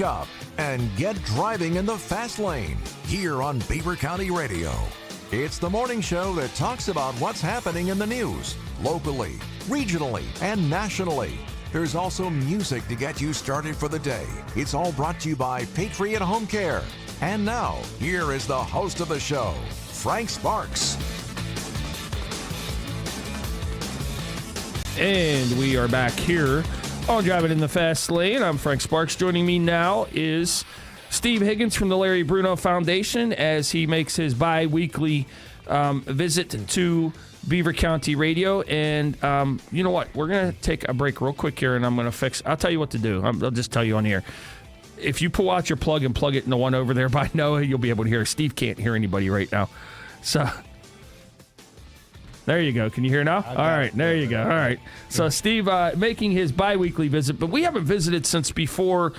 Up and get driving in the fast lane here on Beaver County Radio. It's the morning show that talks about what's happening in the news, locally, regionally, and nationally. There's also music to get you started for the day. It's all brought to you by Patriot Home Care. And now, here is the host of the show, Frank Sparks. And we are back here on Driving in the Fast Lane. I'm Frank Sparks. Joining me now is Steve Higgins from the Larry Bruno Foundation as he makes his bi-weekly visit to Beaver County Radio. And you know what? We're going to take a break real quick here, and I'm going to fix. I'll tell you what to do. I'll just tell you on here. If you pull out your plug and plug it in the one over there by Noah, you'll be able to hear. Steve can't hear anybody right now. So there you go. Can you hear now? All right. There you go. All right. So Steve making his bi-weekly visit, but we haven't visited since before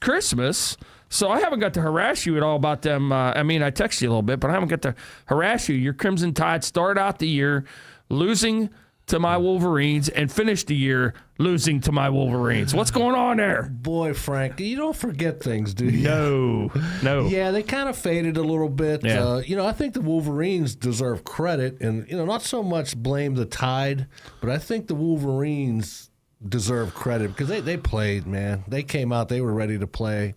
Christmas. So I haven't got to harass you at all about them. I texted you a little bit, but I haven't got to harass you. Your Crimson Tide started out the year losing to my Wolverines and finished the year losing to my Wolverines. What's going on there? Boy, Frank, you don't forget things, do you? No. Yeah, they kind of faded a little bit. Yeah. I think the Wolverines deserve credit, and, not so much blame the Tide, but I think the Wolverines deserve credit because they played, man. They came out, they were ready to play.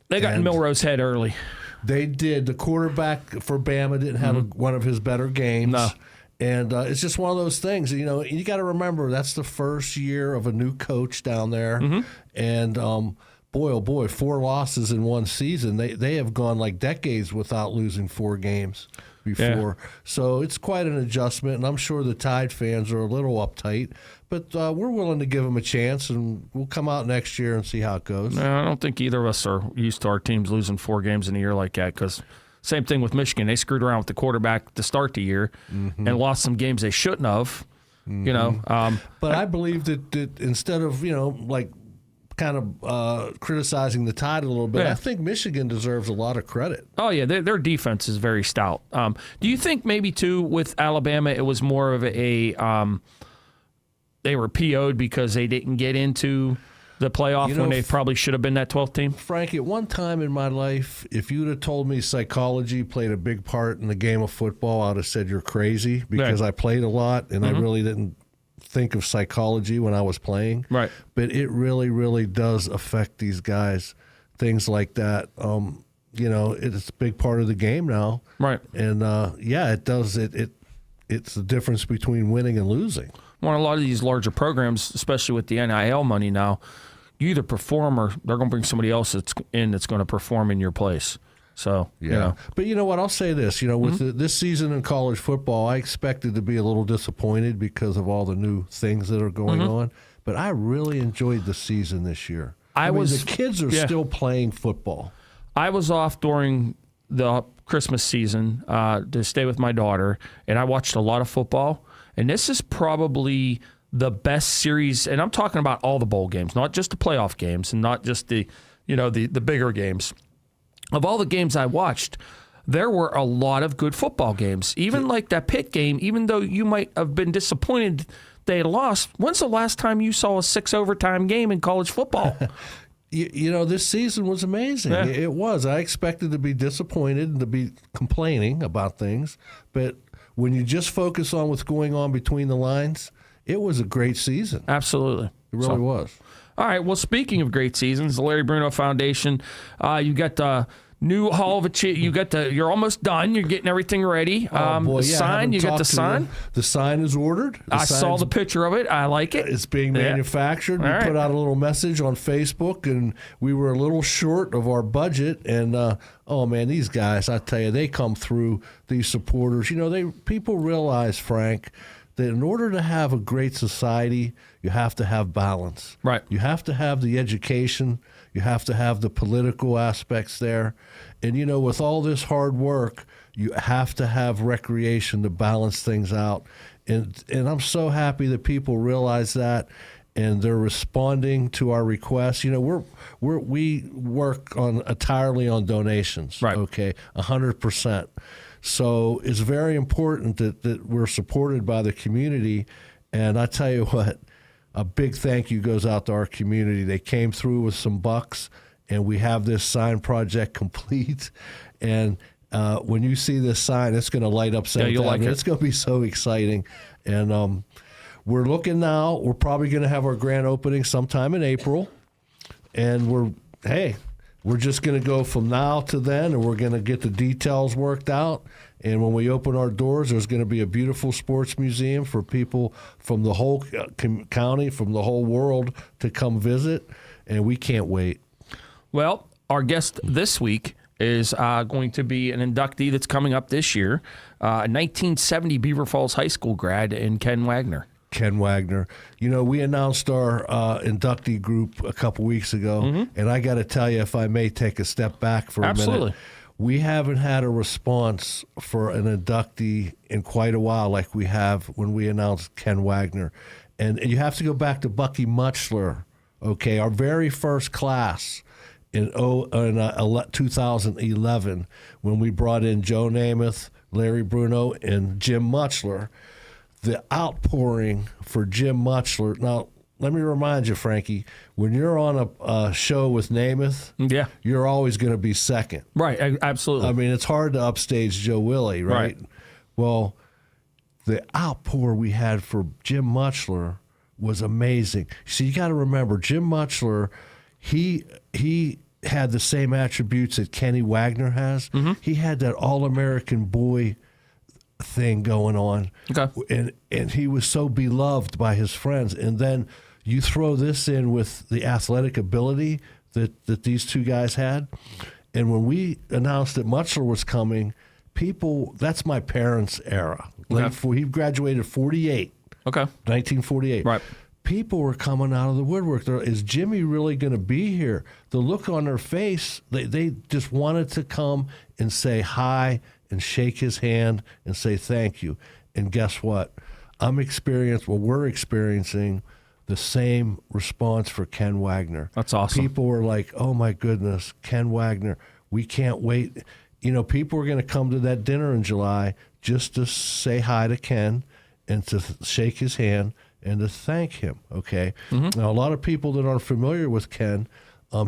They got in Milrose's head early. They did. The quarterback for Bama didn't have one of his better games. No. And it's just one of those things, you got to remember that's the first year of a new coach down there. Mm-hmm. And boy, oh boy, 4 losses in one season. They have gone like decades without losing 4 games before. Yeah. So it's quite an adjustment, and I'm sure the Tide fans are a little uptight. But we're willing to give them a chance, and we'll come out next year and see how it goes. No, I don't think either of us are used to our teams losing 4 games in a year like that because – same thing with Michigan. They screwed around with the quarterback to start the year and lost some games they shouldn't have. But I believe that instead of criticizing the Tide a little bit, I think Michigan deserves a lot of credit. Oh yeah, their defense is very stout. Do you think maybe too with Alabama it was more of a they were PO'd because they didn't get into the playoff when they probably should have been that 12th team? Frank, at one time in my life, if you'd have told me psychology played a big part in the game of football, I would have said you're crazy because I played a lot and I really didn't think of psychology when I was playing. Right. But it really, really does affect these guys, things like that. It's a big part of the game now. Right. And, it does. It's the difference between winning and losing. Well, a lot of these larger programs, especially with the NIL money now, you either perform or they're going to bring somebody else that's going to perform in your place. So, But you know what? I'll say this. With this season in college football, I expected to be a little disappointed because of all the new things that are going on. But I really enjoyed the season this year. The kids are still playing football. I was off during the Christmas season to stay with my daughter, and I watched a lot of football. And this is probably the best series, and I'm talking about all the bowl games, not just the playoff games and not just the bigger games. Of all the games I watched, there were a lot of good football games. Even like that Pitt game, even though you might have been disappointed they had lost, when's the last time you saw a 6 overtime game in college football? This season was amazing. Yeah. It was. I expected to be disappointed and to be complaining about things, but when you just focus on what's going on between the lines, it was a great season. Absolutely. It really was. All right. Well, speaking of great seasons, the Larry Bruno Foundation, you got the new Hall of Achievement. You're almost done. You're getting everything ready. The sign. You got the sign. The sign is ordered. I saw the picture of it. I like it. It's being manufactured. We put out a little message on Facebook, and we were a little short of our budget. And these guys, I tell you, they come through. These supporters. People realize, Frank, that in order to have a great society, you have to have balance. Right. You have to have the education. You have to have the political aspects there. And, with all this hard work, you have to have recreation to balance things out. And I'm so happy that people realize that, and they're responding to our requests. We work entirely on donations. Right. Okay, 100%. So it's very important that we're supported by the community. And I tell you what, a big thank you goes out to our community. They came through with some bucks, and we have this sign project complete. And when you see this sign, it's going to light up Seventh you'll Avenue. like it. It's going to be so exciting. And we're looking now. We're probably going to have our grand opening sometime in April. And we're just going to go from now to then, and we're going to get the details worked out. And when we open our doors, there's going to be a beautiful sports museum for people from the whole county, from the whole world to come visit. And we can't wait. Well, our guest this week is going to be an inductee that's coming up this year, a 1970 Beaver Falls High School grad in Ken Wagoner. Ken Wagoner. You know, we announced our inductee group a couple weeks ago, and I got to tell you, if I may take a step back for a minute, we haven't had a response for an inductee in quite a while like we have when we announced Ken Wagoner. And you have to go back to Bucky Muchler, okay, our very first class in 2011 when we brought in Joe Namath, Larry Bruno, and Jim Muchler. The outpouring for Jim Muchler. Now, let me remind you, Frankie, when you're on a show with Namath, you're always going to be second. Right, absolutely. I mean, it's hard to upstage Joe Willie, right? Well, the outpour we had for Jim Muchler was amazing. So you got to remember, Jim Muchler, he had the same attributes that Kenny Wagoner has. He had that All-American boy thing going on. Okay. And he was so beloved by his friends. And then you throw this in with the athletic ability that these two guys had. And when we announced that Muchler was coming, that's my parents' era. He graduated 48. Okay. 1948. Right. People were coming out of the woodwork. Is Jimmy really going to be here? The look on their face, they just wanted to come and say hi and shake his hand and say thank you. And guess what? We're experiencing the same response for Ken Wagoner. That's awesome. People were like, oh my goodness, Ken Wagoner, we can't wait. You know, people are going to come to that dinner in July just to say hi to Ken and to shake his hand and to thank him, okay? Now, a lot of people that aren't familiar with Ken,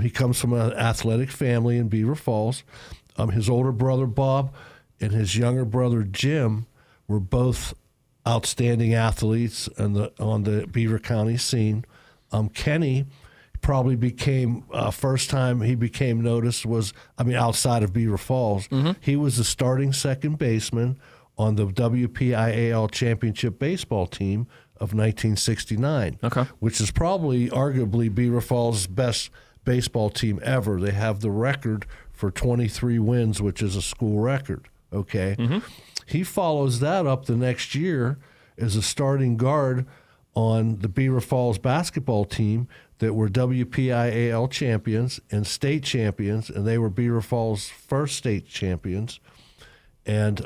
he comes from an athletic family in Beaver Falls. His older brother, Bob, and his younger brother, Jim, were both outstanding athletes on the Beaver County scene. Kenny probably became, first time he became noticed was, outside of Beaver Falls, he was the starting second baseman on the WPIAL championship baseball team of 1969, which is probably arguably Beaver Falls' best baseball team ever. They have the record for 23 wins, which is a school record. Okay. He follows that up the next year as a starting guard on the Beaver Falls basketball team that were WPIAL champions and state champions, and they were Beaver Falls' first state champions, and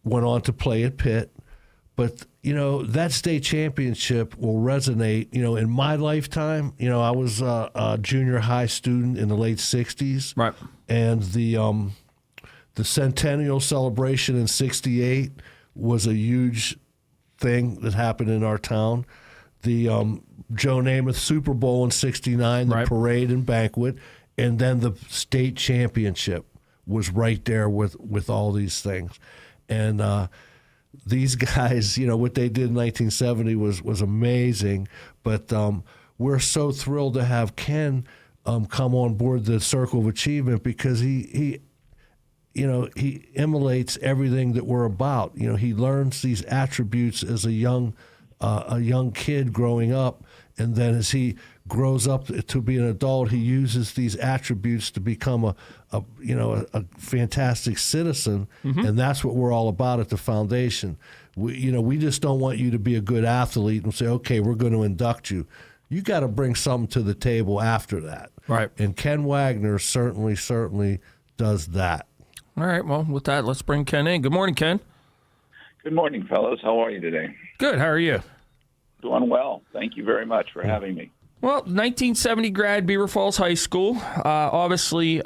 went on to play at Pitt. But, that state championship will resonate, in my lifetime. I was a junior high student in the late 60s. Right. And the centennial celebration in 68 was a huge thing that happened in our town. The Joe Namath Super Bowl in 69, the parade and banquet, and then the state championship was right there with all these things. And these guys, what they did in 1970 was amazing. But we're so thrilled to have Ken come on board the Circle of Achievement because he emulates everything that we're about. He learns these attributes as a young kid growing up, and then as he grows up to be an adult, he uses these attributes to become a fantastic citizen, and that's what we're all about at the foundation. We just don't want you to be a good athlete and say, okay, we're going to induct you. You got to bring something to the table after that. Right. And Ken Wagoner certainly does that. All right, well, with that, let's bring Ken in. Good morning, Ken. Good morning, fellows. How are you today? Good. How are you? Doing well. Thank you very much for having me. Well, 1970 grad, Beaver Falls High School. Obviously,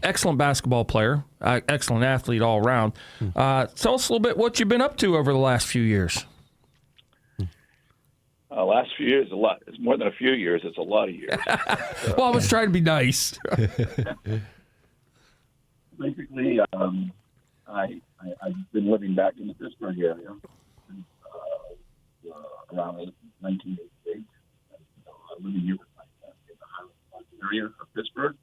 excellent basketball player, excellent athlete all around. Tell us a little bit what you've been up to over the last few years. Last few years, a lot. It's more than a few years. It's a lot of years. Well, I was trying to be nice. Basically, I've been living back in the Pittsburgh area since around 1988. I'm living here with my family in the Highland Park area of Pittsburgh.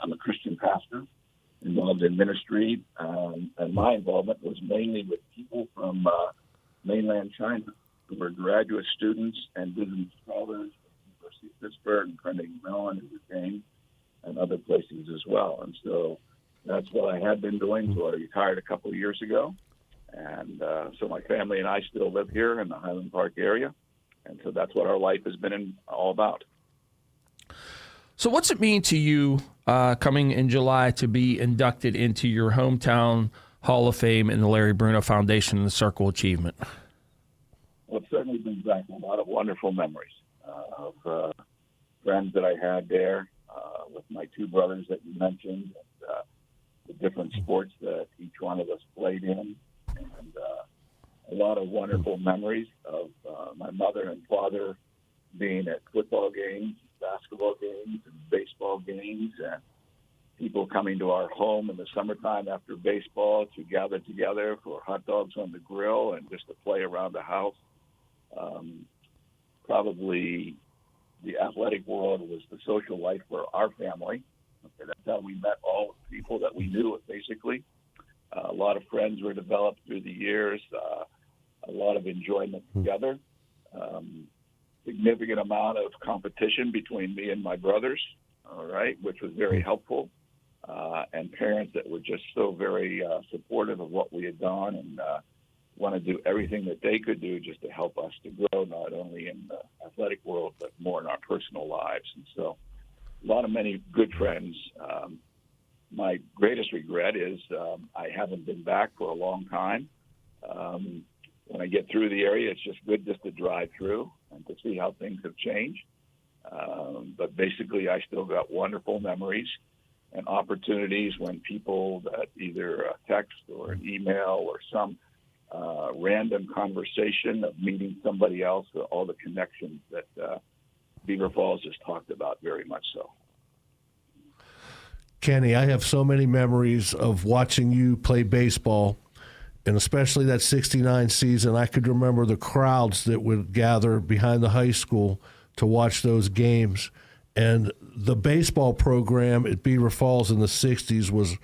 I'm a Christian pastor, involved in ministry, and my involvement was mainly with people from mainland China who were graduate students and business scholars at the University of Pittsburgh and Carnegie Mellon and Duquesne and other places as well. And so that's what I had been doing until I retired a couple of years ago. And so my family and I still live here in the Highland Park area. And so that's what our life has been all about. So what's it mean to you coming in July to be inducted into your hometown Hall of Fame in the Larry Bruno Foundation and the Circle Achievement? Well, it certainly brings back a lot of wonderful memories of friends that I had there with my two brothers that you mentioned, and the different sports that each one of us played in, and a lot of wonderful memories of my mother and father being at football games, basketball games, and baseball games, and people coming to our home in the summertime after baseball to gather together for hot dogs on the grill and just to play around the house. Probably the athletic world was the social life for our family. Okay, that's how we met all the people that we knew, basically. A lot of friends were developed through the years, a lot of enjoyment together. Significant amount of competition between me and my brothers, all right, which was very helpful, and parents that were just so very supportive of what we had done and want to do everything that they could do just to help us to grow, not only in the athletic world, but more in our personal lives. And so many good friends. My greatest regret is I haven't been back for a long time. When I get through the area, it's just good just to drive through and to see how things have changed. But basically, I still got wonderful memories and opportunities when people that either a text or an email or some random conversation of meeting somebody else, all the connections that Beaver Falls has talked about very much so. Kenny, I have so many memories of watching you play baseball, and especially that 69 season. I could remember the crowds that would gather behind the high school to watch those games. And the baseball program at Beaver Falls in the 60s was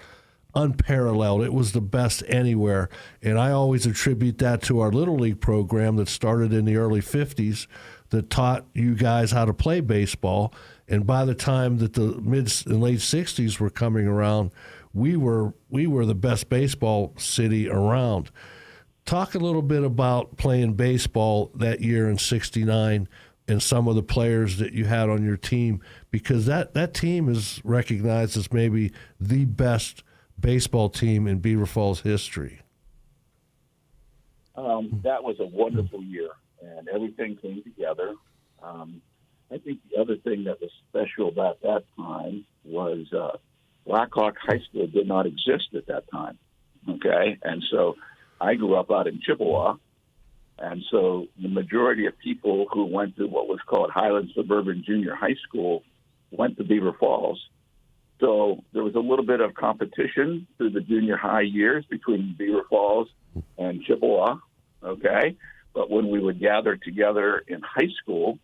unparalleled. It was the best anywhere. And I always attribute that to our Little League program that started in the early 50s that taught you guys how to play baseball. And by the time that the mid and late 60s were coming around, we were the best baseball city around. Talk a little bit about playing baseball that year in 69 and some of the players that you had on your team, because that team is recognized as maybe the best baseball team in Beaver Falls history. That was a wonderful year, and everything came together. I think the other thing that was special about that time was Blackhawk High School did not exist at that time, okay? And so I grew up out in Chippewa, and so the majority of people who went to what was called Highland Suburban Junior High School went to Beaver Falls. So there was a little bit of competition through the junior high years between Beaver Falls and Chippewa, okay? But when we would gather together in high school,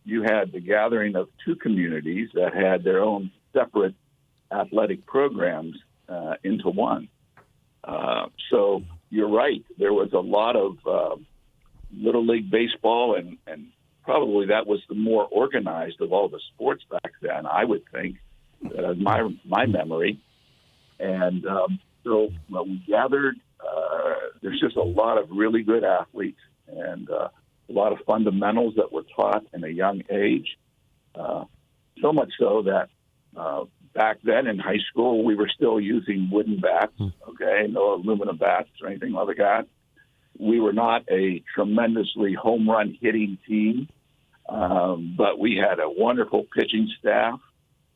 you had the gathering of two communities that had their own separate athletic programs into one. So you're right. There was a lot of Little League baseball, and probably that was the more organized of all the sports back then, I would think, my memory. And so when we gathered, there's just a lot of really good athletes and a lot of fundamentals that were taught in a young age. So much so that back then in high school, we were still using wooden bats, okay, no aluminum bats or anything like that. We were not a tremendously home run hitting team, but we had a wonderful pitching staff.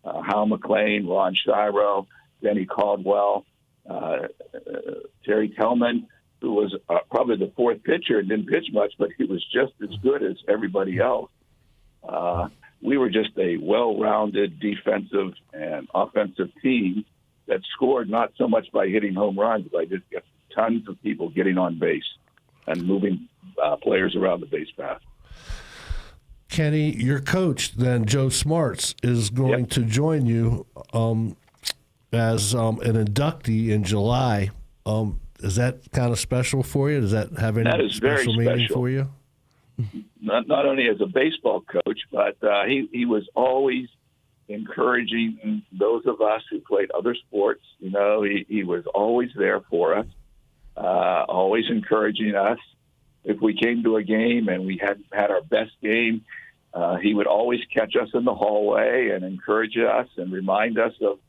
Hal McLean, Ron Shiro, Denny Caldwell, Terry Tellman, who was probably the fourth pitcher and didn't pitch much, but he was just as good as everybody else. We were just a well-rounded defensive and offensive team that scored not so much by hitting home runs, but just tons of people getting on base and moving players around the base path. Kenny, your coach, then, Joe Smarts, is going to join you as an inductee in July. Is that kind of special for you? Does that have any special meaning for you? Not only as a baseball coach, but he was always encouraging those of us who played other sports. You know, he was always there for us, always encouraging us. If we came to a game and we hadn't had our best game, he would always catch us in the hallway and encourage us and remind us of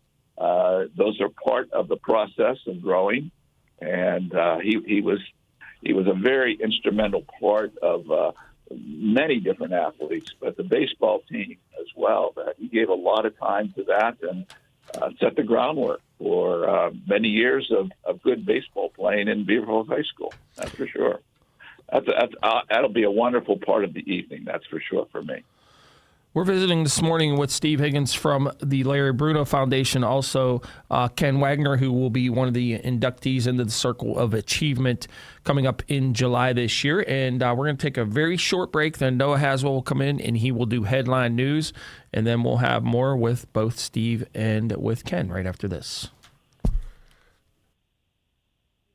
those are part of the process of growing. And he was a very instrumental part of many different athletes, but the baseball team as well. He gave a lot of time to that and set the groundwork for many years of good baseball playing in Beaver Falls High School. That's for sure. That'll be a wonderful part of the evening. That's for sure for me. We're visiting this morning with Steve Higgins from the Larry Bruno Foundation, also Ken Wagoner, who will be one of the inductees into the Circle of Achievement coming up in July this year. And we're going to take a very short break. Then Noah Haswell will come in, and he will do headline news. And then we'll have more with both Steve and with Ken right after this.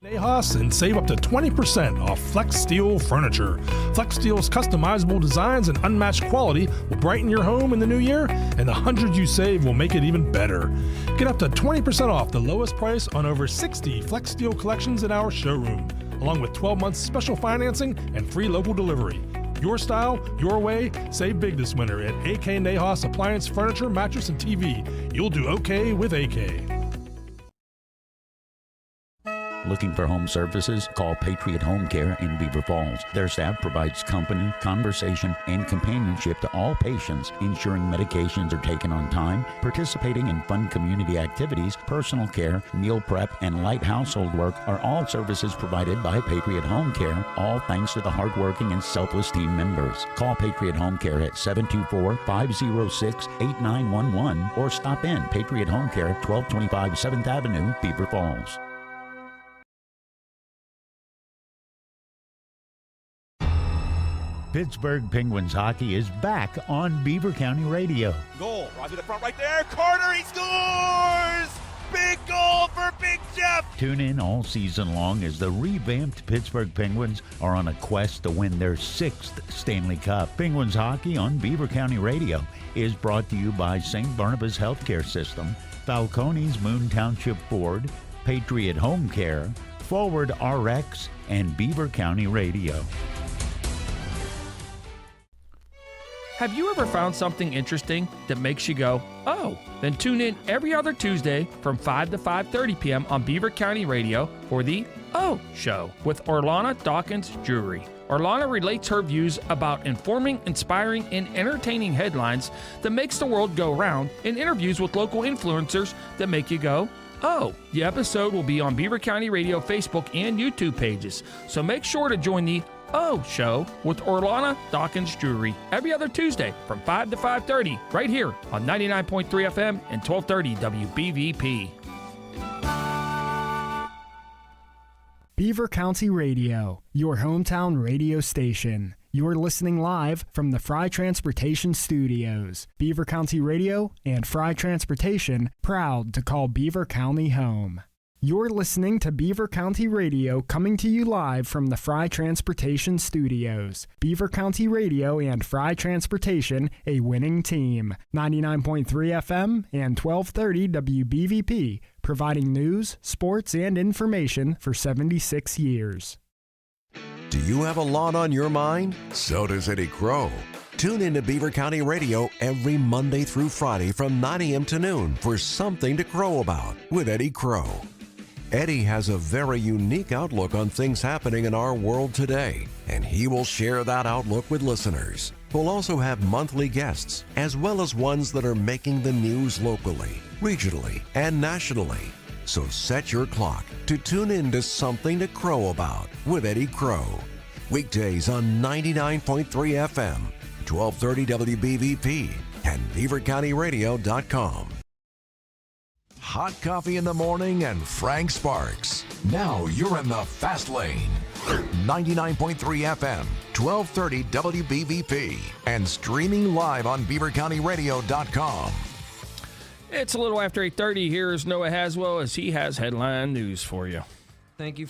Nahas and save up to 20% off Flex Steel furniture. Flex Steel's customizable designs and unmatched quality will brighten your home in the new year, and the $100 you save will make it even better. Get up to 20% off the lowest price on over 60 Flex Steel collections in our showroom, along with 12 months special financing and free local delivery. Your style, your way. Save big this winter at AK Nahas Appliance Furniture, Mattress, and TV. You'll do okay with AK. Looking for home services? Call Patriot Home Care in Beaver Falls. Their staff provides company, conversation, and companionship to all patients, ensuring medications are taken on time, participating in fun community activities, personal care, meal prep, and light household work are all services provided by Patriot Home Care, all thanks to the hardworking and selfless team members. Call Patriot Home Care at 724-506-8911 or stop in Patriot Home Care, 1225 7th Avenue, Beaver Falls. Pittsburgh Penguins hockey is back on Beaver County Radio. Goal, right to the front right there. Carter, he scores! Big goal for Big Jeff! Tune in all season long as the revamped Pittsburgh Penguins are on a quest to win their 6th Stanley Cup. Penguins hockey on Beaver County Radio is brought to you by St. Barnabas Healthcare System, Falcone's Moon Township Ford, Patriot Home Care, Forward RX, and Beaver County Radio. Have you ever found something interesting that makes you go, oh? Then tune in every other Tuesday from 5 to 5:30 p.m. on Beaver County Radio for the Oh Show with Orlana Dawkins-Drury. Orlana relates her views about informing, inspiring, and entertaining headlines that makes the world go round in interviews with local influencers that make you go, oh. The episode will be on Beaver County Radio Facebook and YouTube pages, so make sure to join the Oh Show with Orlana Dawkins-Drury every other Tuesday from 5 to 5:30 right here on 99.3 FM and 1230 WBVP. Beaver County Radio, your hometown radio station. You're listening live from the Fry Transportation Studios. Beaver County Radio and Fry Transportation, proud to call Beaver County home. You're listening to Beaver County Radio, coming to you live from the Fry Transportation Studios. Beaver County Radio and Fry Transportation, a winning team. 99.3 FM and 1230 WBVP, providing news, sports, and information for 76 years. Do you have a lot on your mind? So does Eddie Crow. Tune in to Beaver County Radio every Monday through Friday from 9 a.m. to noon for Something to Crow About with Eddie Crow. Eddie has a very unique outlook on things happening in our world today, and he will share that outlook with listeners. We'll also have monthly guests, as well as ones that are making the news locally, regionally, and nationally. So set your clock to tune in to Something to Crow About with Eddie Crow. Weekdays on 99.3 FM, 1230 WBVP, and BeaverCountyRadio.com. Hot coffee in the morning and Frank Sparks. Now you're in the fast lane. 99.3 FM, 1230 WBVP, and streaming live on BeaverCountyRadio.com. It's a little after 8:30. Here's Noah Haswell as he has headline news for you. Thank you,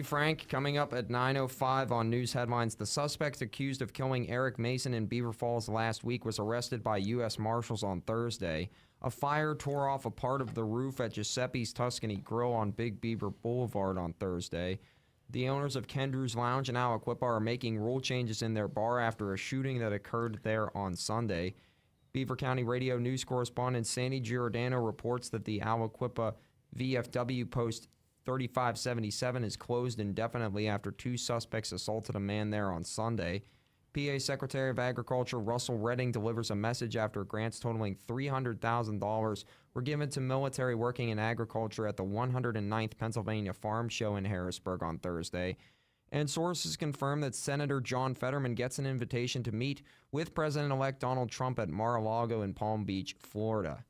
Frank. Coming up at 9:05 on News Headlines, the suspect accused of killing Eric Mason in Beaver Falls last week was arrested by U.S. Marshals on Thursday. A fire tore off a part of the roof at Giuseppe's Tuscany Grill on Big Beaver Boulevard on Thursday. The owners of Kendrew's Lounge and Aliquippa are making rule changes in their bar after a shooting that occurred there on Sunday. Beaver County Radio News correspondent Sandy Giordano reports that the Aliquippa VFW post 3577 is closed indefinitely after two suspects assaulted a man there on Sunday. PA Secretary of Agriculture Russell Redding delivers a message after grants totaling $300,000 were given to military working in agriculture at the 109th Pennsylvania Farm Show in Harrisburg on Thursday. And sources confirm that Senator John Fetterman gets an invitation to meet with President-elect Donald Trump at Mar-a-Lago in Palm Beach, Florida.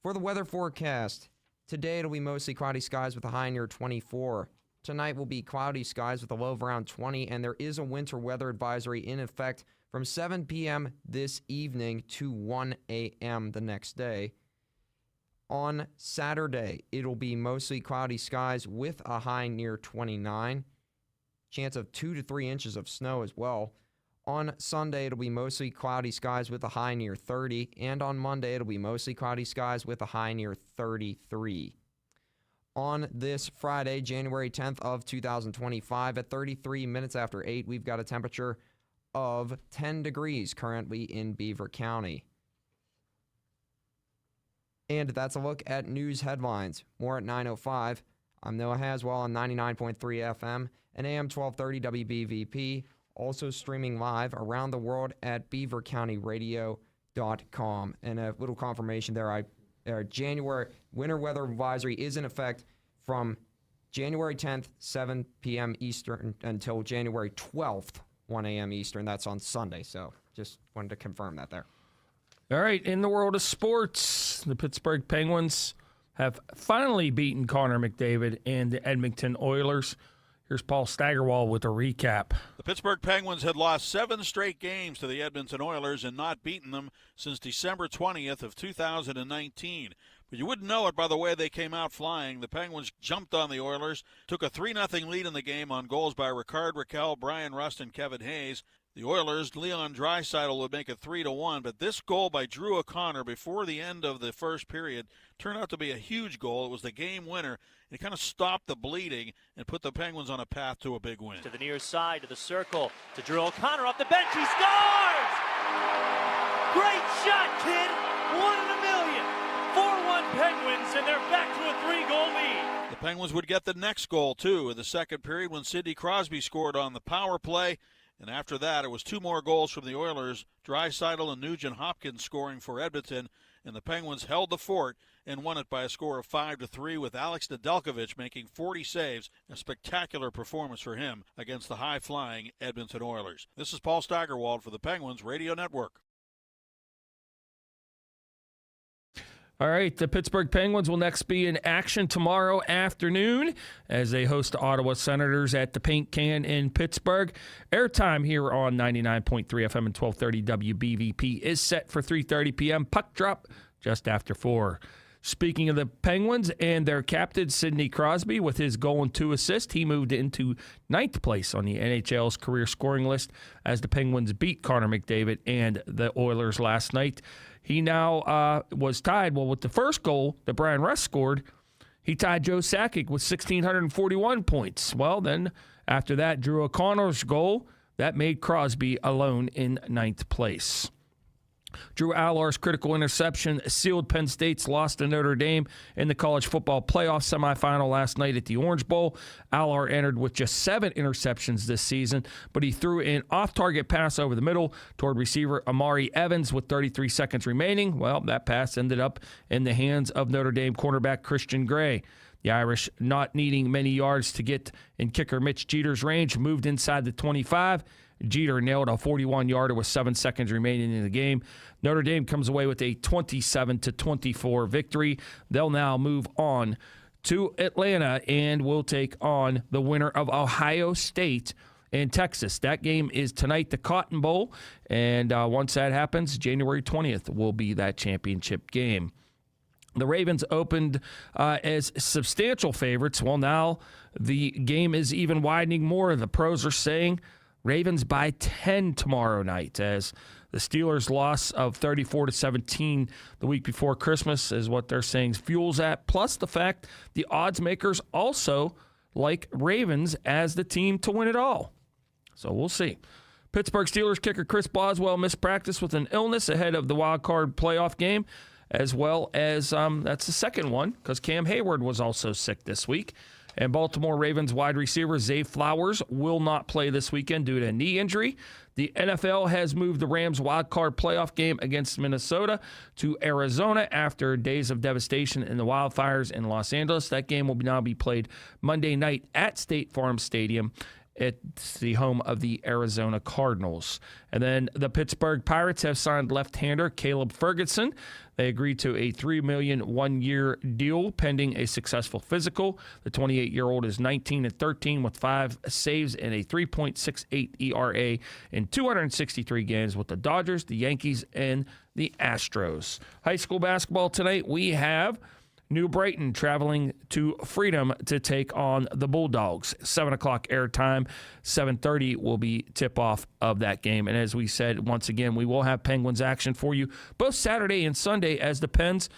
For the weather forecast, today it'll be mostly cloudy skies with a high near 24. Tonight will be cloudy skies with a low of around 20, and there is a winter weather advisory in effect from 7 p.m. this evening to 1 a.m. the next day. On Saturday, it'll be mostly cloudy skies with a high near 29. Chance of 2 to 3 inches of snow as well. On Sunday, it'll be mostly cloudy skies with a high near 30. And on Monday, it'll be mostly cloudy skies with a high near 33. On this Friday, January 10th of 2025, at 33 minutes after 8, we've got a temperature of 10 degrees currently in Beaver County. And that's a look at news headlines. More at 9:05. I'm Noah Haswell on 99.3 FM and AM 1230 WBVP. Also streaming live around the world at BeaverCountyRadio.com. And a little confirmation there, January winter weather advisory is in effect from January 10th, 7 p.m. Eastern until January 12th, 1 a.m. Eastern. That's on Sunday. So just wanted to confirm that there. All right, in the world of sports, the Pittsburgh Penguins have finally beaten Connor McDavid and the Edmonton Oilers. Here's Paul Steigerwald with a recap. The Pittsburgh Penguins had lost 7 straight games to the Edmonton Oilers and not beaten them since December 20th of 2019. But you wouldn't know it by the way they came out flying. The Penguins jumped on the Oilers, took a 3-0 lead in the game on goals by Ricard Raquel, Brian Rust, and Kevin Hayes. The Oilers, Leon Draisaitl would make it 3-1, but this goal by Drew O'Connor before the end of the first period turned out to be a huge goal. It was the game winner. It kind of stopped the bleeding and put the Penguins on a path to a big win. To the near side, to the circle, to Drew O'Connor off the bench. He scores! Great shot, kid! 1 in a million. 4-1 Penguins, and they're back to a 3-goal lead. The Penguins would get the next goal, too, in the second period when Sidney Crosby scored on the power play. And after that, it was 2 more goals from the Oilers, Draisaitl and Nugent Hopkins scoring for Edmonton, and the Penguins held the fort and won it by a score of 5-3 with Alex Nedeljkovic making 40 saves, a spectacular performance for him against the high-flying Edmonton Oilers. This is Paul Steigerwald for the Penguins Radio Network. All right, the Pittsburgh Penguins will next be in action tomorrow afternoon as they host the Ottawa Senators at the Paint Can in Pittsburgh. Airtime here on 99.3 FM and 1230 WBVP is set for 3:30 p.m. Puck drop just after 4. Speaking of the Penguins and their captain, Sidney Crosby, with his goal and 2 assists, he moved into 9th place on the NHL's career scoring list as the Penguins beat Connor McDavid and the Oilers last night. He now was tied, with the first goal that Brian Rust scored, he tied Joe Sakic with 1,641 points. Well, then after that, Drew O'Connor's goal, that made Crosby alone in 9th place. Drew Allar's critical interception sealed Penn State's loss to Notre Dame in the college football playoff semifinal last night at the Orange Bowl. Allar entered with just 7 interceptions this season, but he threw an off-target pass over the middle toward receiver Amari Evans with 33 seconds remaining. Well, that pass ended up in the hands of Notre Dame cornerback Christian Gray. The Irish, not needing many yards to get in kicker Mitch Jeter's range, moved inside the 25. Jeter nailed a 41-yarder with 7 seconds remaining in the game. Notre Dame comes away with a 27-24 victory. They'll now move on to Atlanta and will take on the winner of Ohio State and Texas. That game is tonight, the Cotton Bowl, and once that happens, January 20th will be that championship game. The Ravens opened as substantial favorites. Well, now the game is even widening more. The pros are saying Ravens by 10 tomorrow night, as the Steelers' loss of 34-17 the week before Christmas is what they're saying fuels that, plus the fact the odds makers also like Ravens as the team to win it all. So we'll see. Pittsburgh Steelers kicker Chris Boswell missed practice with an illness ahead of the wild card playoff game, as well as that's the second one because Cam Hayward was also sick this week. And Baltimore Ravens wide receiver Zay Flowers will not play this weekend due to a knee injury. The NFL has moved the Rams' wild card playoff game against Minnesota to Arizona after days of devastation in the wildfires in Los Angeles. That game will now be played Monday night at State Farm Stadium. It's the home of the Arizona Cardinals. And then the Pittsburgh Pirates have signed left-hander Caleb Ferguson. They agreed to a $3 million one-year deal pending a successful physical. The 28-year-old is 19-13 with 5 saves and a 3.68 ERA in 263 games with the Dodgers, the Yankees, and the Astros. High school basketball tonight, we have New Brighton traveling to Freedom to take on the Bulldogs. 7 o'clock airtime, 7:30 will be tip-off of that game. And as we said, once again, we will have Penguins action for you both Saturday and Sunday, as the Pens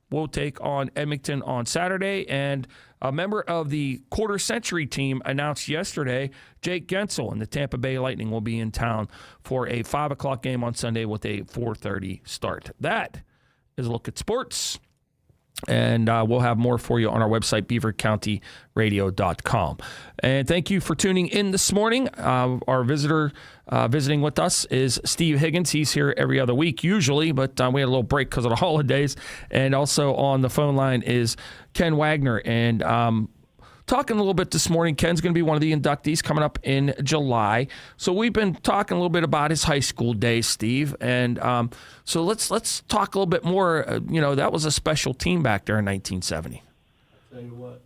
will take on Edmonton on Saturday. And a member of the quarter-century team announced yesterday, Jake Gensel and the Tampa Bay Lightning will be in town for a 5 o'clock game on Sunday with a 4:30 start. That is a look at sports. And we'll have more for you on our website, beavercountyradio.com. And thank you for tuning in this morning. Our visitor visiting with us is Steve Higgins. He's here every other week usually, but we had a little break because of the holidays. And also on the phone line is Ken Wagoner. And talking a little bit this morning, Ken's going to be one of the inductees coming up in July. So we've been talking a little bit about his high school days, Steve. And so let's talk a little bit more. That was a special team back there in 1970. I'll tell you what.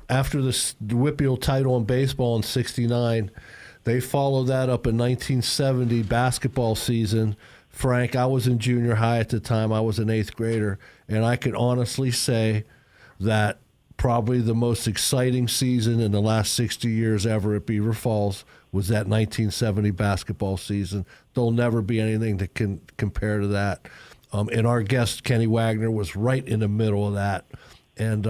After the WPIAL title in baseball in '69, they followed that up in 1970 basketball season. Frank, I was in junior high at the time. I was an 8th grader. And I can honestly say that probably the most exciting season in the last 60 years ever at Beaver Falls was that 1970 basketball season. There'll never be anything that can compare to that. And our guest, Kenny Wagoner, was right in the middle of that. And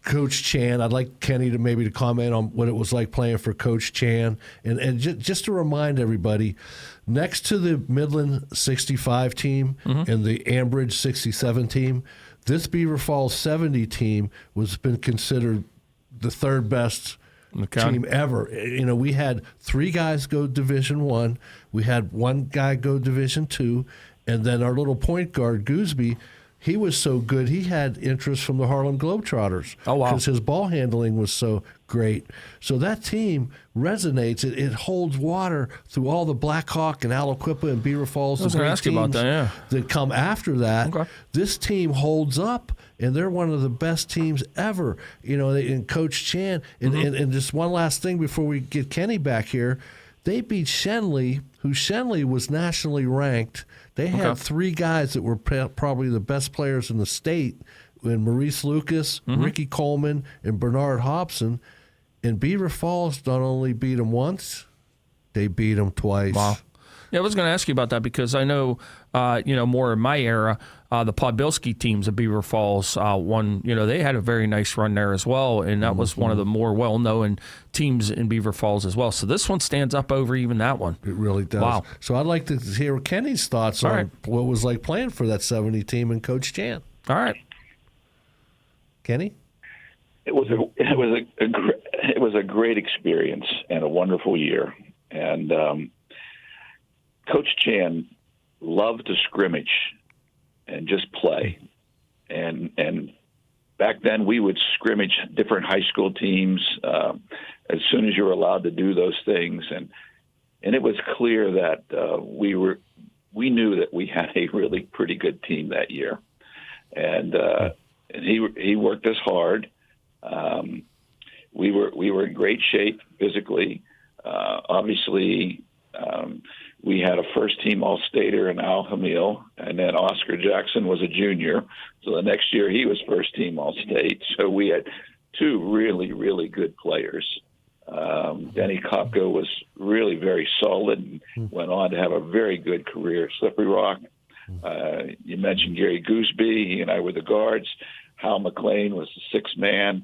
Coach Chan, I'd like Kenny to comment on what it was like playing for Coach Chan. And just to remind everybody, next to the Midland 65 team and the Ambridge 67 team, this Beaver Falls 70 team was been considered the third best team ever. We had 3 guys go Division I, we had 1 guy go Division II, and then our little point guard, Gooseby, he was so good, he had interest from the Harlem Globetrotters. Oh, wow. Because his ball handling was so great. So that team resonates. It holds water through all the Black Hawk and Aliquippa and Beaver Falls. I was going to ask you about that, yeah. That come after that. Okay. This team holds up, and they're one of the best teams ever. And Coach Chan. And just one last thing before we get Kenny back here. They beat Shenley, who Shenley was nationally ranked. They had 3 guys that were probably the best players in the state, and Maurice Lucas, Ricky Coleman, and Bernard Hobson. And Beaver Falls not only beat them once, they beat them twice. Wow. Yeah, I was going to ask you about that because I know, more in my era, the Podbilski teams of Beaver Falls they had a very nice run there as well, and that was one of the more well-known teams in Beaver Falls as well. So this one stands up over even that one. It really does. Wow. So I'd like to hear Kenny's thoughts on what it was like playing for that 70 team and Coach Jan. All right, Kenny. It was a great experience and a wonderful year, and Coach Chan loved to scrimmage and just play, and back then we would scrimmage different high school teams as soon as you were allowed to do those things, and it was clear that we knew that we had a really pretty good team that year, and he worked us hard. We were in great shape physically. Obviously, we had a first-team All-Stater in Al Hamil, and then Oscar Jackson was a junior. So the next year he was first-team All-State. So we had two really, really good players. Denny Kopko was really very solid and went on to have a very good career at Slippery Rock. You mentioned Gary Gooseby. He and I were the guards. Hal McLean was the sixth man.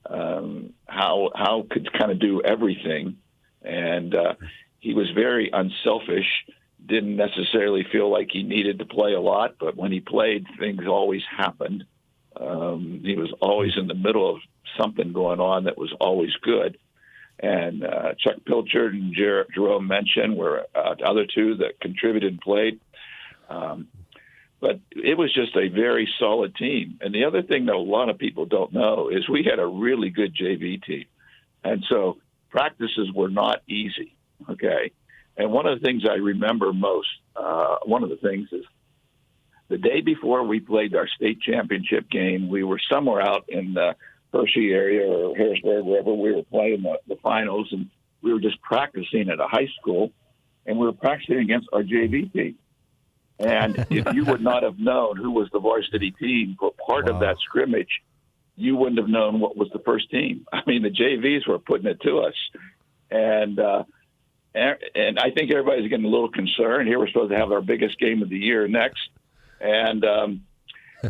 Hal could kind of do everything. And he was very unselfish, didn't necessarily feel like he needed to play a lot, but when he played, things always happened. He was always in the middle of something going on that was always good. And Chuck Pilchard and Jerome Mention were the other two that contributed and played. But it was just a very solid team. And the other thing that a lot of people don't know is we had a really good JV team. And so practices were not easy, okay? And one of the things I remember most, one of the things is the day before we played our state championship game, we were somewhere out in the Hershey area or Harrisburg, wherever we were playing the finals, and we were just practicing at a high school, and we were practicing against our JV team. And if you would not have known who was the varsity team for part of that scrimmage, you wouldn't have known what was the first team. I mean, the JVs were putting it to us. And I think everybody's getting a little concerned. Here we're supposed to have our biggest game of the year next. And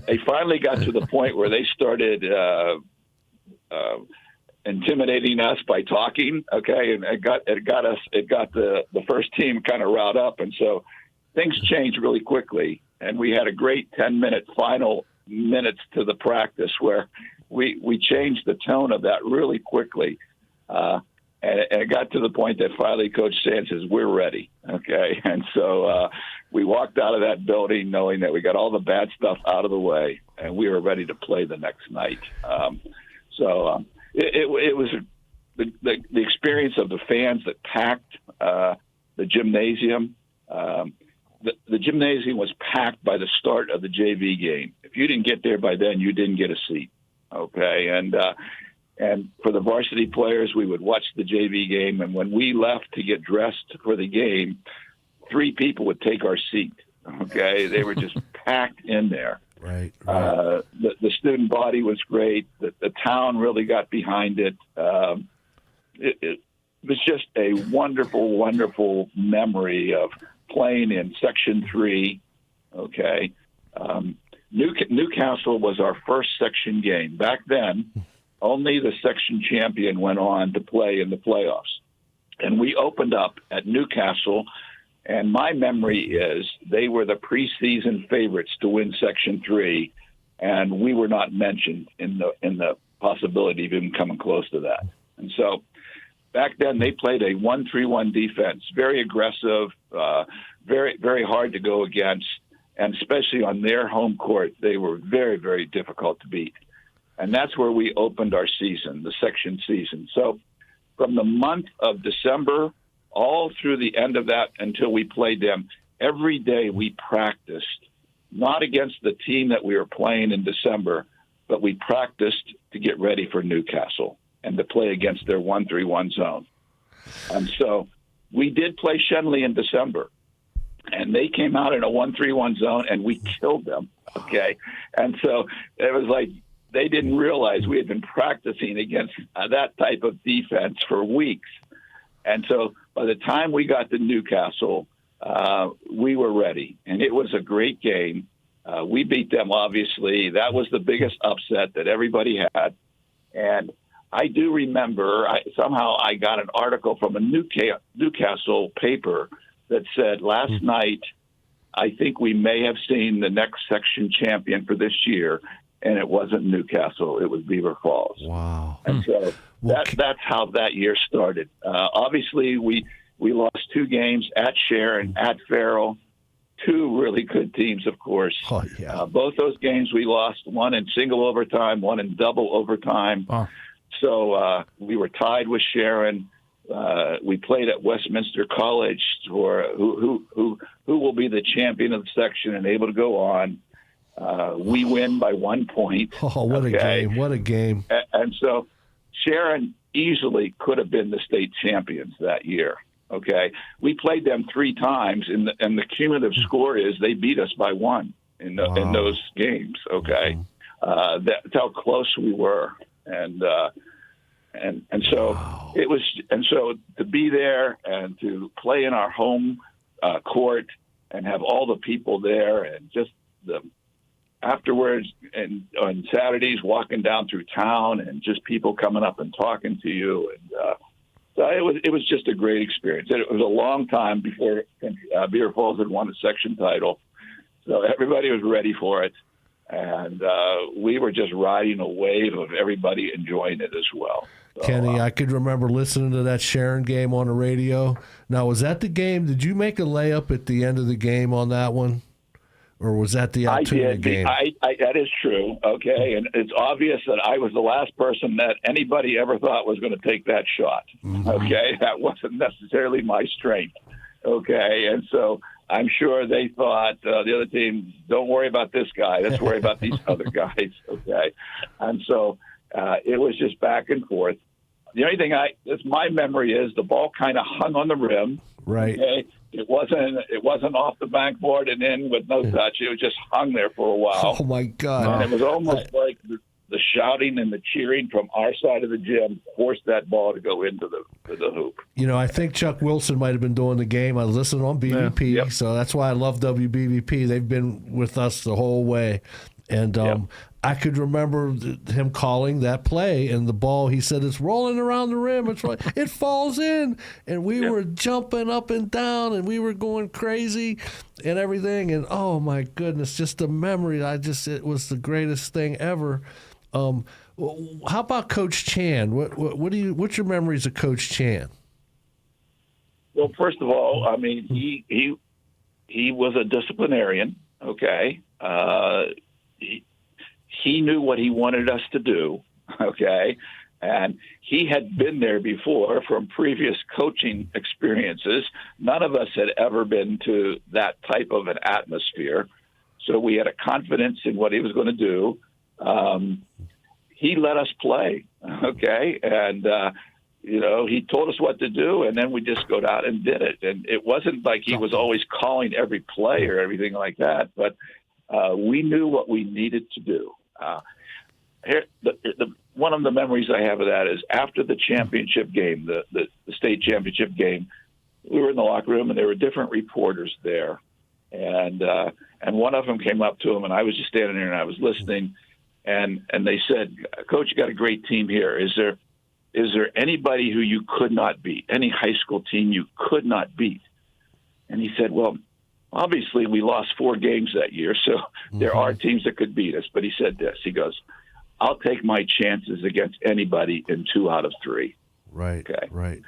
they finally got to the point where they started intimidating us by talking, okay? And it got the first team kind of riled up. And so things changed really quickly, and we had a great 10-minute final minutes to the practice where we changed the tone of that really quickly. And it got to the point that finally Coach Sand says, we're ready, okay? And so we walked out of that building knowing that we got all the bad stuff out of the way, and we were ready to play the next night. It was the experience of the fans that packed the gymnasium. The gymnasium was packed by the start of the JV game. If you didn't get there by then, you didn't get a seat. Okay. And for the varsity players, we would watch the JV game. And when we left to get dressed for the game, 3 people would take our seat. Okay. They were just packed in there. Right. The student body was great. The town really got behind it. It was just a wonderful, wonderful memory of playing in Section 3, okay? Newcastle was our first section game. Back then, only the section champion went on to play in the playoffs. And we opened up at Newcastle, and my memory is they were the preseason favorites to win Section 3, and we were not mentioned in the possibility of even coming close to that. And so back then, they played a 1-3-1 defense, very aggressive, very, very hard to go against, and especially on their home court, they were very, very difficult to beat. And that's where we opened our season, the section season. So from the month of December all through the end of that until we played them, every day we practiced, not against the team that we were playing in December, but we practiced to get ready for Newcastle and to play against their 1-3-1 zone. And so we did play Shenley in December, and they came out in a 1-3-1 zone, and we killed them, okay? And so it was like they didn't realize we had been practicing against that type of defense for weeks. And so by the time we got to Newcastle, we were ready, and it was a great game. We beat them, obviously. That was the biggest upset that everybody had. And I do remember somehow I got an article from a Newcastle paper that said last night, I think we may have seen the next section champion for this year, and it wasn't Newcastle. It was Beaver Falls. Wow. And so that's how that year started. Obviously, we lost 2 games at Sharon, at Farrell. 2 really good teams, of course. Oh, yeah. Both those games we lost, one in single overtime, one in double overtime. Oh. So we were tied with Sharon. We played at Westminster College for who will be the champion of the section and able to go on. We win by 1 point. Oh, what a game. What a game. And so Sharon easily could have been the state champions that year. Okay, we played them 3 times, and the cumulative score is they beat us by 1 in those games. Okay, that's how close we were, and so it was, and so to be there and to play in our home court and have all the people there, and just the afterwards and on Saturdays walking down through town and just people coming up and talking to you and. So it was just a great experience. It was a long time before Beaver Falls had won a section title, so everybody was ready for it, and we were just riding a wave of everybody enjoying it as well. So, Kenny, I could remember listening to that Sharon game on the radio. Now, was that the game? Did you make a layup at the end of the game on that one? Or was that the Altoona game? That is true, okay. And it's obvious that I was the last person that anybody ever thought was going to take that shot, okay. That wasn't necessarily my strength, okay. And so I'm sure they thought, the other team, don't worry about this guy. Let's worry about these other guys, okay. And so it was just back and forth. The only thing my memory is the ball kind of hung on the rim. Right. Okay? It wasn't off the backboard and in with no touch. It was just hung there for a while. Oh, my God. And it was almost like the shouting and the cheering from our side of the gym forced that ball to go into the hoop. You know, I think Chuck Wilson might have been doing the game. I was listening on BVP, so that's why I love WBVP. They've been with us the whole way. And I could remember him calling that play, and the ball, he said, it's rolling around the rim. It's right. It falls in. And we were jumping up and down, and we were going crazy and everything. And, oh, my goodness, just the memory. It was the greatest thing ever. How about Coach Chan? What's your memories of Coach Chan? Well, first of all, I mean, he was a disciplinarian, okay? He knew what he wanted us to do, okay? And he had been there before from previous coaching experiences. None of us had ever been to that type of an atmosphere. So we had a confidence in what he was going to do. He let us play, okay? And, he told us what to do, and then we just go out and did it. And it wasn't like he was always calling every play or everything like that, but we knew what we needed to do. One of the memories I have of that is after the championship game, the state championship game, we were in the locker room and there were different reporters there. And one of them came up to him, and I was just standing there and I was listening, and they said, Coach, you got a great team here. Is there anybody who you could not beat, any high school team you could not beat? And he said, well, obviously, we lost 4 games that year, so there are teams that could beat us. But he said this. He goes, I'll take my chances against anybody in 2 out of 3. Right, okay. Right.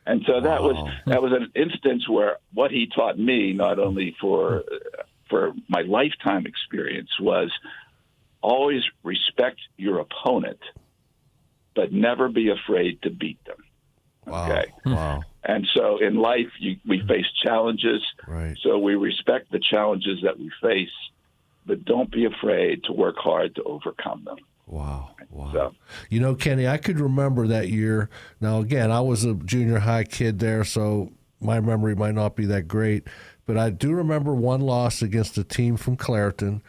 And so that was an instance where what he taught me, not only for my lifetime experience, was always respect your opponent, but never be afraid to beat them. Wow. Okay. Wow. And so in life, we face challenges. Right. So we respect the challenges that we face, but don't be afraid to work hard to overcome them. Wow. So, Kenny, I could remember that year. Now, again, I was a junior high kid there, so my memory might not be that great. But I do remember one loss against a team from Clairton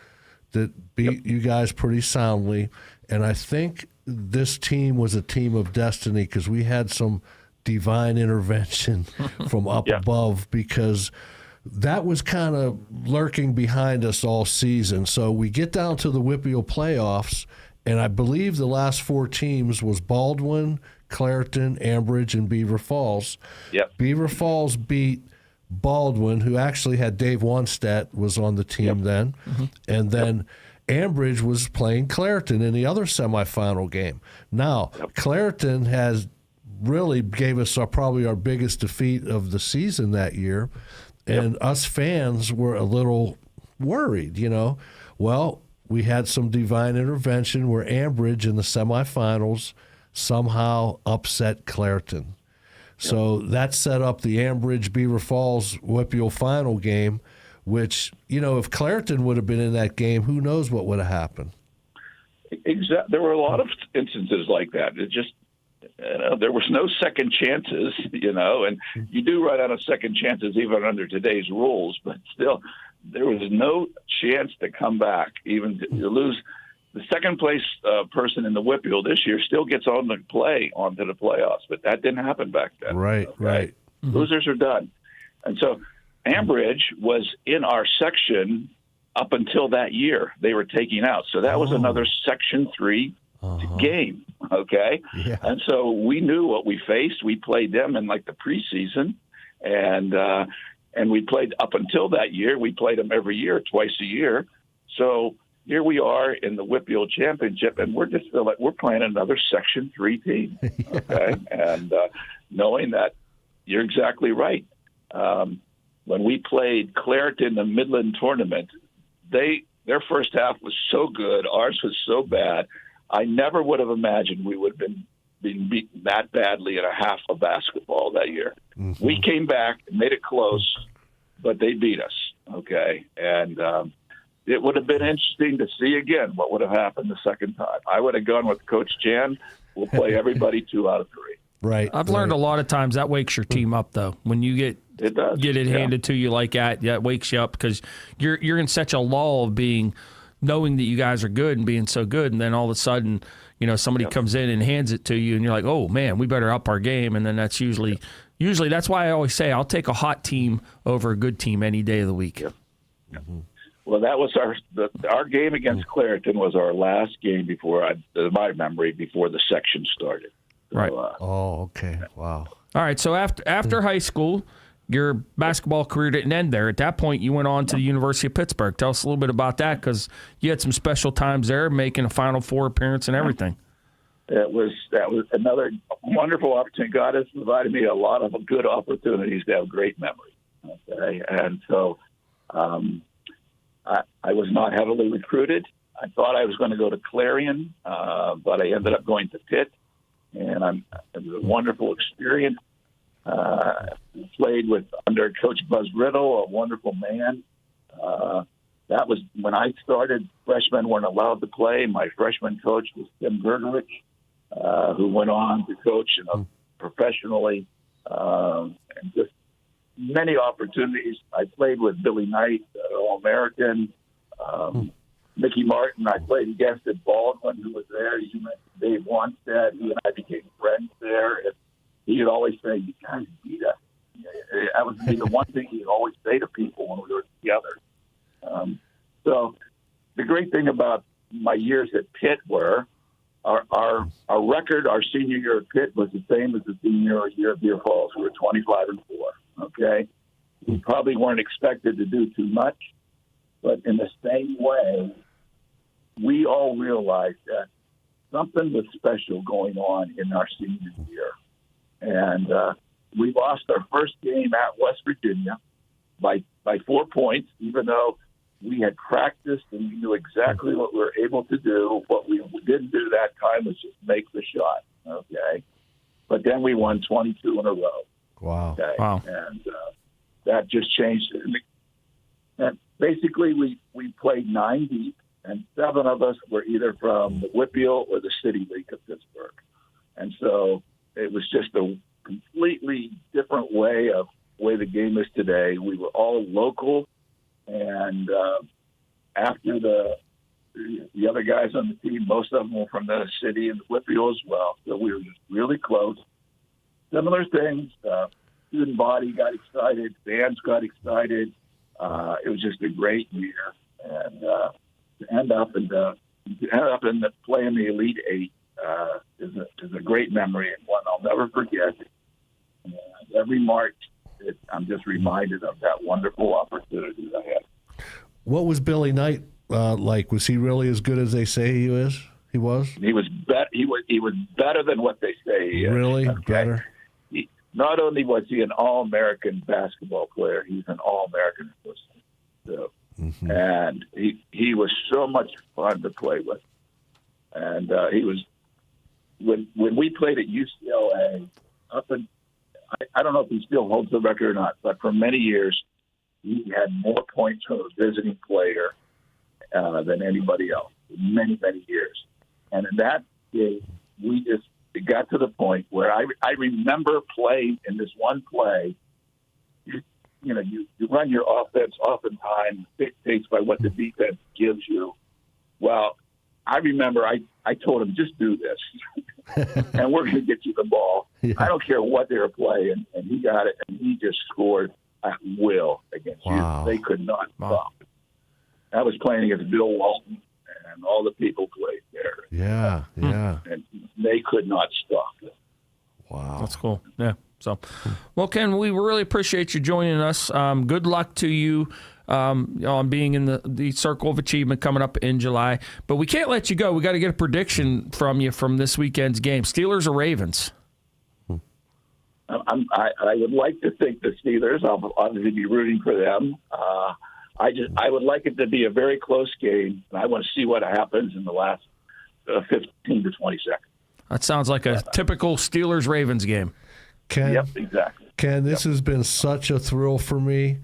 that beat you guys pretty soundly. And I think this team was a team of destiny because we had some divine intervention from up above, because that was kind of lurking behind us all season. So we get down to the WPIAL playoffs, and I believe the last 4 teams was Baldwin, Clairton, Ambridge, and Beaver Falls. Yep. Beaver Falls beat Baldwin, who actually had Dave Wanstedt was on the team then, and then Ambridge was playing Clairton in the other semifinal game. Now, Clairton has really gave us probably our biggest defeat of the season that year, and us fans were a little worried, Well, we had some divine intervention where Ambridge in the semifinals somehow upset Clairton. So that set up the Ambridge-Beaver Falls WPIAL final game, which, if Clairton would have been in that game, who knows what would have happened. Exactly. There were a lot of instances like that. It just, there was no second chances, and you do run out of second chances even under today's rules, but still, there was no chance to come back, even to lose. The second place person in the WPIAL this year still gets on to play onto the playoffs, but that didn't happen back then. Right. Mm-hmm. Losers are done. And so Ambridge was in our section up until that year. They were taking out. So that was another Section 3 game, okay? Yeah. And so we knew what we faced. We played them in like the preseason, and we played up until that year. We played them every year, twice a year. So here we are in the WPIAL championship, and we're just feel like we're playing another Section 3 team, okay? And knowing that you're exactly right. When we played Clairton in the Midland tournament, their first half was so good, ours was so bad. I never would have imagined we would have been beaten that badly in a half of basketball that year. Mm-hmm. We came back and made it close, but they beat us, okay? And it would have been interesting to see again what would have happened the second time. I would have gone with Coach Jan. We'll play everybody 2 out of 3. Right. I've learned a lot of times that wakes your team up, though. When you get it handed to you like that, it wakes you up because you're in such a lull of knowing that you guys are good and being so good, and then all of a sudden, somebody comes in and hands it to you, and you're like, oh man, we better up our game. And then that's usually that's why I always say I'll take a hot team over a good team any day of the week. Yep. Mm-hmm. Well, that was our game against Clairton was our last game before my memory before the section started. So, right. Okay. Wow. All right. So after high school, your basketball career didn't end there. At that point, you went on to the University of Pittsburgh. Tell us a little bit about that, because you had some special times there, making a Final Four appearance and everything. That was another wonderful opportunity. God has provided me a lot of good opportunities to have great memories. Okay, and so I was not heavily recruited. I thought I was going to go to Clarion, but I ended up going to Pitt, and it was a wonderful experience. Played under Coach Buzz Riddle, a wonderful man. That was when I started. Freshmen weren't allowed to play. My freshman coach was Tim Gergerich, who went on to coach professionally, and just many opportunities. I played with Billy Knight, All-American. Mickey Martin, I played against at Baldwin, who was there. You mentioned Dave Wanstead. He and I became friends there. He would always say, "You guys beat us." That was the one thing he'd always say to people when we were together. So the great thing about my years at Pitt were our record, our senior year at Pitt was the same as the senior year at Beaver Falls. We were 25-4. Okay, we probably weren't expected to do too much, but in the same way, we all realized that something was special going on in our senior year. And we lost our first game at West Virginia by 4 points, even though we had practiced and we knew exactly what we were able to do. What we didn't do that time was just make the shot, okay? But then we won 22 in a row. Wow. Okay? Wow. And that just changed it. And basically, we played 9 deep, and 7 of us were either from the WPIAL or the City League of Pittsburgh. And so it was just a completely different way the game is today. We were all local, and after the other guys on the team, most of them were from the city and the WPIAL as well. So we were just really close. Similar things. student body got excited, fans got excited. It was just a great year, and to end up in the play in the Elite Eight is a great memory and one I'll never forget. And every March, I'm just reminded of that wonderful opportunity I had. What was Billy Knight like? Was he really as good as they say he was? He was. He was better than what they say he is. Really better. Not only was he an All-American basketball player, he's an All-American person. So, and he was so much fun to play with. And he was when we played at UCLA. I don't know if he still holds the record or not, but for many years he had more points from a visiting player than anybody else. Many years, and in that game, it got to the point where I remember playing in this one play. You run your offense oftentimes dictates by what the defense gives you. Well, I remember I told him, just do this, and we're going to get you the ball. Yeah. I don't care what they were playing, and he got it, and he just scored at will against you. They could not stop. I was playing against Bill Walton, and all the people played there. Yeah. And they could not stop it. Wow. That's cool. Yeah. So, well, Ken, we really appreciate you joining us. Good luck to you on being in the Circle of Achievement coming up in July. But we can't let you go. We got to get a prediction from you from this weekend's game. Steelers or Ravens? I would like to think the Steelers. I'll obviously be rooting for them. I would like it to be a very close game, and I want to see what happens in the last 15 to 20 seconds. That sounds like a typical Steelers-Ravens game. Ken, yep, exactly. Ken, this has been such a thrill for me.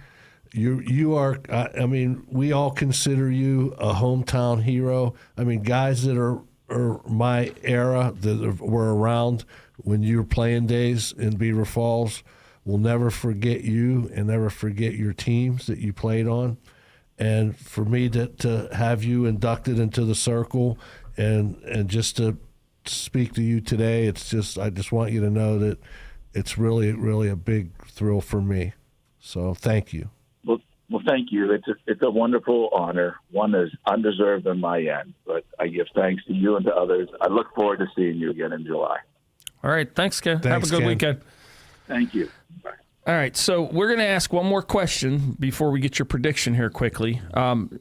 You are, I mean, we all consider you a hometown hero. I mean, guys that are my era that were around when you were playing days in Beaver Falls will never forget you and never forget your teams that you played on. And for me to have you inducted into the circle and just to speak to you today, I just want you to know that it's really, really a big thrill for me. So thank you. Well, thank you. It's a wonderful honor. One is undeserved on my end, but I give thanks to you and to others. I look forward to seeing you again in July. All right. Thanks, Ken. Have a good weekend. Thank you. Bye. All right, so we're going to ask one more question before we get your prediction here quickly.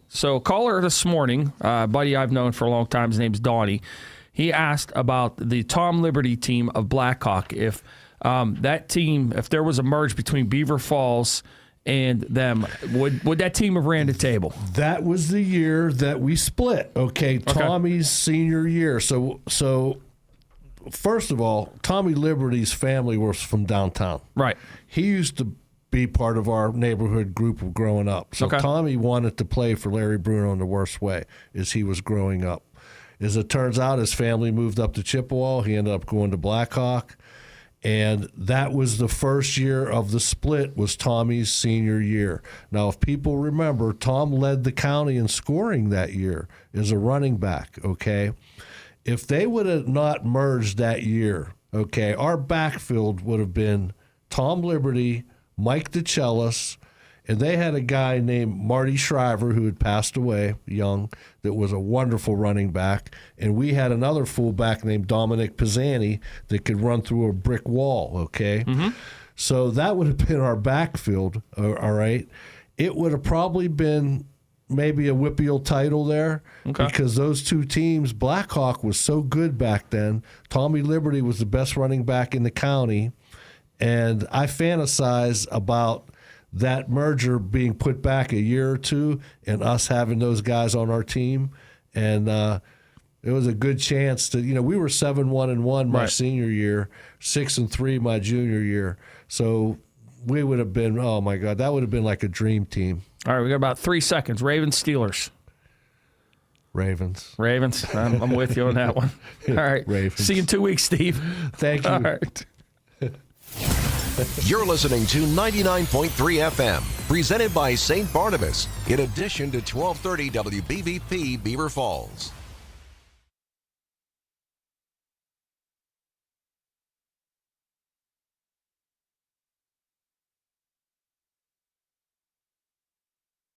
So caller this morning, a buddy I've known for a long time, his name's Donnie. He asked about the Tom Liberty team of Blackhawk. If that team, if there was a merge between Beaver Falls and them, would that team have ran the table? That was the year that we split. Okay, Tommy's senior year. So first of all, Tommy Liberty's family was from downtown. Right. He used to be part of our neighborhood group of growing up. So Tommy wanted to play for Larry Bruno in the worst way as he was growing up. As it turns out, his family moved up to Chippewa. He ended up going to Blackhawk. And that was the first year of the split, was Tommy's senior year. Now, if people remember, Tom led the county in scoring that year as a running back, okay? If they would have not merged that year, okay, our backfield would have been Tom Liberty, Mike DeCellis, and they had a guy named Marty Shriver who had passed away young that was a wonderful running back. And we had another fullback named Dominic Pisani that could run through a brick wall, okay? Mm-hmm. So that would have been our backfield, all right? It would have probably been maybe a Whippeal title there because those two teams, Blackhawk was so good back then. Tommy Liberty was the best running back in the county. And I fantasize about that merger being put back a year or two and us having those guys on our team. And it was a good chance to, we were 7-1-1 my senior year, 6-3 my junior year. So we would have been, oh my God, that would have been like a dream team. All right, we got about 3 seconds. Ravens, Steelers. Ravens. I'm with you on that one. All right. Ravens. See you in 2 weeks, Steve. Thank you. All right. You're listening to 99.3 FM, presented by St. Barnabas, in addition to 1230 WBVP Beaver Falls.